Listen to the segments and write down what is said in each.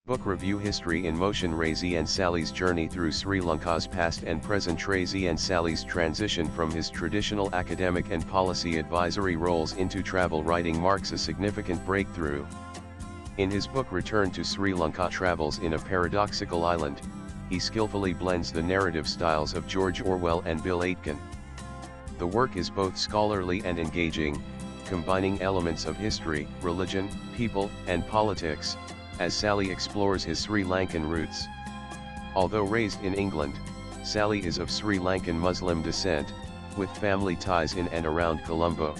Book Review History in Motion. Razeen and Sally's journey through Sri Lanka's past and present. Razeen and Sally's transition from his traditional academic and policy advisory roles into travel writing marks a significant breakthrough. In his book Return to Sri Lanka Travels in a Paradoxical Island, he skillfully blends the narrative styles of George Orwell and Bill Aitken. The work is both scholarly and engaging, combining elements of history, religion, people, and politics, as Sally explores his Sri Lankan roots. Although raised in England, Sally is of Sri Lankan Muslim descent, with family ties in and around Colombo.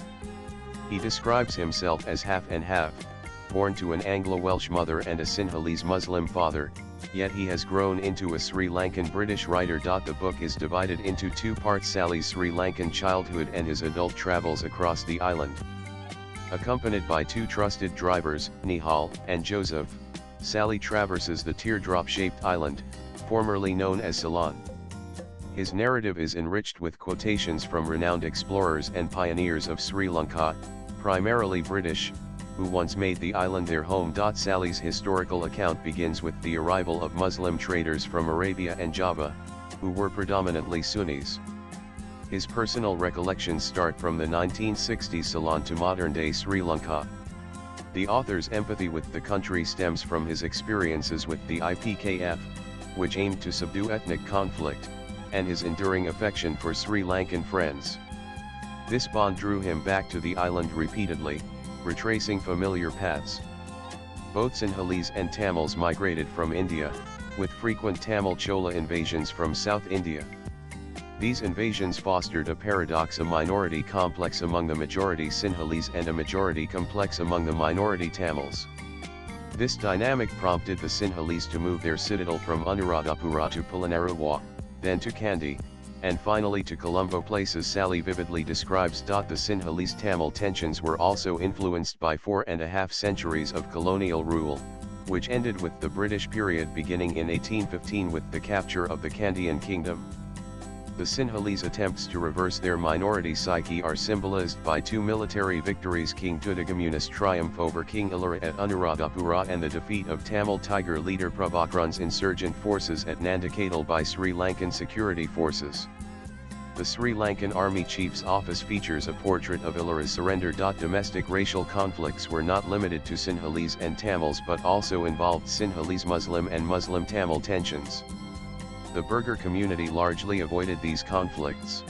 He describes himself as half and half, born to an Anglo-Welsh mother and a Sinhalese Muslim father, yet he has grown into a Sri Lankan British writer. The book is divided into two parts: Sally's Sri Lankan childhood and his adult travels across the island. Accompanied by two trusted drivers, Nihal and Joseph, Sally traverses the teardrop-shaped island, formerly known as Ceylon. His narrative is enriched with quotations from renowned explorers and pioneers of Sri Lanka, primarily British, who once made the island their home. Sally's historical account begins with the arrival of Muslim traders from Arabia and Java, who were predominantly Sunnis. His personal recollections start from the 1960s Ceylon to modern-day Sri Lanka. The author's empathy with the country stems from his experiences with the IPKF, which aimed to subdue ethnic conflict, and his enduring affection for Sri Lankan friends. This bond drew him back to the island repeatedly, retracing familiar paths. Both Sinhalese and Tamils migrated from India, with frequent Tamil Chola invasions from South India. These invasions fostered a paradox: a minority complex among the majority Sinhalese and a majority complex among the minority Tamils. This dynamic prompted the Sinhalese to move their citadel from Anuradhapura to Polonnaruwa, then to Kandy, and finally to Colombo. Places Sally vividly describes. The Sinhalese-Tamil tensions were also influenced by 4.5 centuries of colonial rule, which ended with the British period beginning in 1815 with the capture of the Kandyan kingdom. The Sinhalese attempts to reverse their minority psyche are symbolized by two military victories: King Tudagamuna's triumph over King Ilara at Anuradhapura and the defeat of Tamil Tiger leader Prabhakaran's insurgent forces at Nandikadal by Sri Lankan security forces. The Sri Lankan Army Chief's office features a portrait of Ilara's surrender. Domestic racial conflicts were not limited to Sinhalese and Tamils but also involved Sinhalese Muslim and Muslim Tamil tensions. The Burgher community largely avoided these conflicts.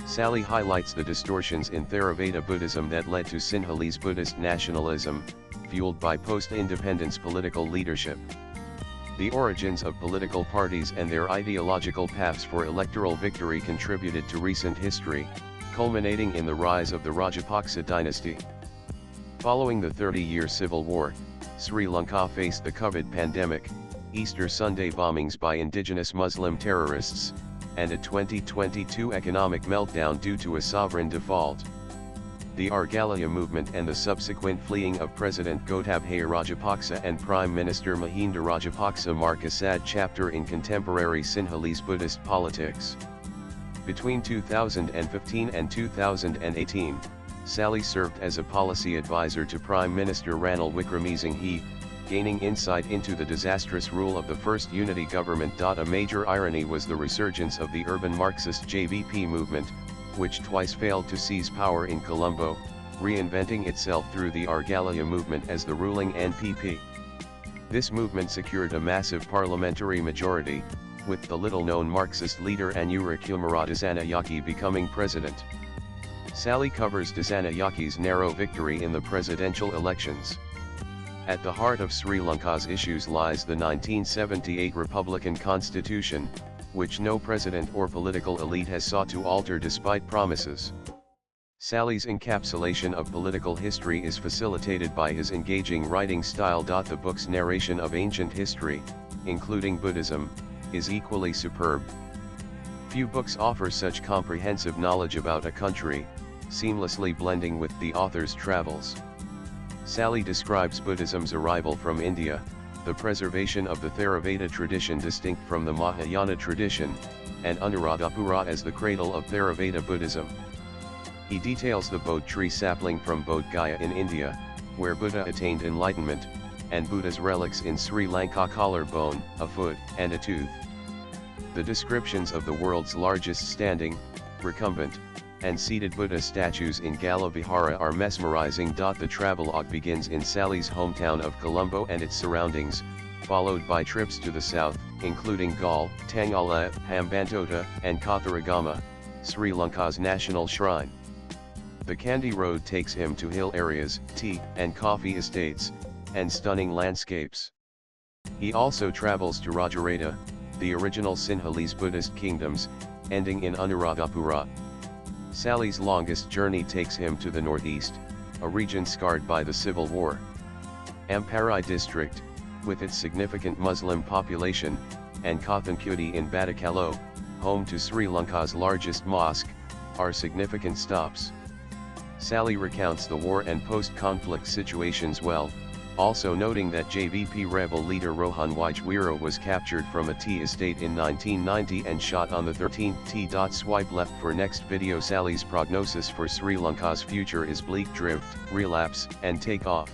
Sally highlights the distortions in Theravada Buddhism that led to Sinhalese Buddhist nationalism, fueled by post-independence political leadership. The origins of political parties and their ideological paths for electoral victory contributed to recent history, culminating in the rise of the Rajapaksa dynasty. Following the 30-year civil war, Sri Lanka faced the COVID pandemic, Easter Sunday bombings by indigenous Muslim terrorists, and a 2022 economic meltdown due to a sovereign default. The Argalia movement and the subsequent fleeing of President Gotabaya Rajapaksa and Prime Minister Mahinda Rajapaksa mark a sad chapter in contemporary Sinhalese Buddhist politics. Between 2015 and 2018, Sally served as a policy advisor to Prime Minister Ranil Wickremesinghe, gaining insight into the disastrous rule of the First Unity government. A major irony was the resurgence of the urban Marxist JVP movement, which twice failed to seize power in Colombo, reinventing itself through the Argalia movement as the ruling NPP. This movement secured a massive parliamentary majority, with the little-known Marxist leader Anura Kumara Dasanayake becoming president. Sally covers Dasanayake's narrow victory in the presidential elections. At the heart of Sri Lanka's issues lies the 1978 Republican Constitution, which no president or political elite has sought to alter despite promises. Sally's encapsulation of political history is facilitated by his engaging writing style. The book's narration of ancient history, including Buddhism, is equally superb. Few books offer such comprehensive knowledge about a country, seamlessly blending with the author's travels. Sally describes Buddhism's arrival from India, the preservation of the Theravada tradition distinct from the Mahayana tradition, and Anuradhapura as the cradle of Theravada Buddhism. He details the Bodh tree sapling from Bodh Gaya in India, where Buddha attained enlightenment, and Buddha's relics in Sri Lanka: collarbone, a foot, and a tooth. The descriptions of the world's largest standing, recumbent, and seated Buddha statues in Gala Vihara are mesmerizing. The travelogue begins in Sally's hometown of Colombo and its surroundings, followed by trips to the south, including Galle, Tangala, Hambantota, and Katharagama, Sri Lanka's national shrine. The Kandy Road takes him to hill areas, tea and coffee estates, and stunning landscapes. He also travels to Rajarata, the original Sinhalese Buddhist kingdoms, ending in Anuradhapura. Sally's longest journey takes him to the northeast, a region scarred by the civil war. Amparai district, with its significant Muslim population, and Kathankudi in Batticaloa, home to Sri Lanka's largest mosque, are significant stops. Sally recounts the war and post-conflict situations well, also noting that JVP rebel leader Rohan Wijwira was captured from a tea estate in 1990 and shot on the 13th. Swipe left for next video. Sally's prognosis for Sri Lanka's future is bleak: drift, relapse, and take off.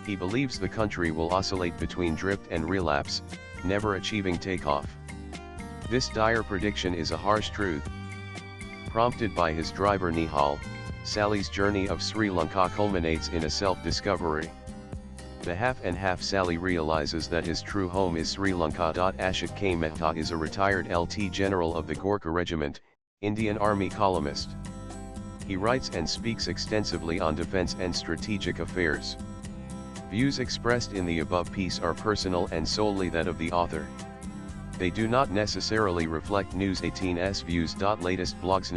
He believes the country will oscillate between drift and relapse, never achieving takeoff. This dire prediction is a harsh truth. Prompted by his driver Nihal, Sally's journey of Sri Lanka culminates in a self-discovery. The half-and-half Sally realizes that his true home is Sri Lanka. Ashok K. Mehta is a retired LT General of the Gorkha Regiment, Indian Army columnist. He writes and speaks extensively on defense and strategic affairs. Views expressed in the above piece are personal and solely that of the author. They do not necessarily reflect News 18's views. Latest blogs.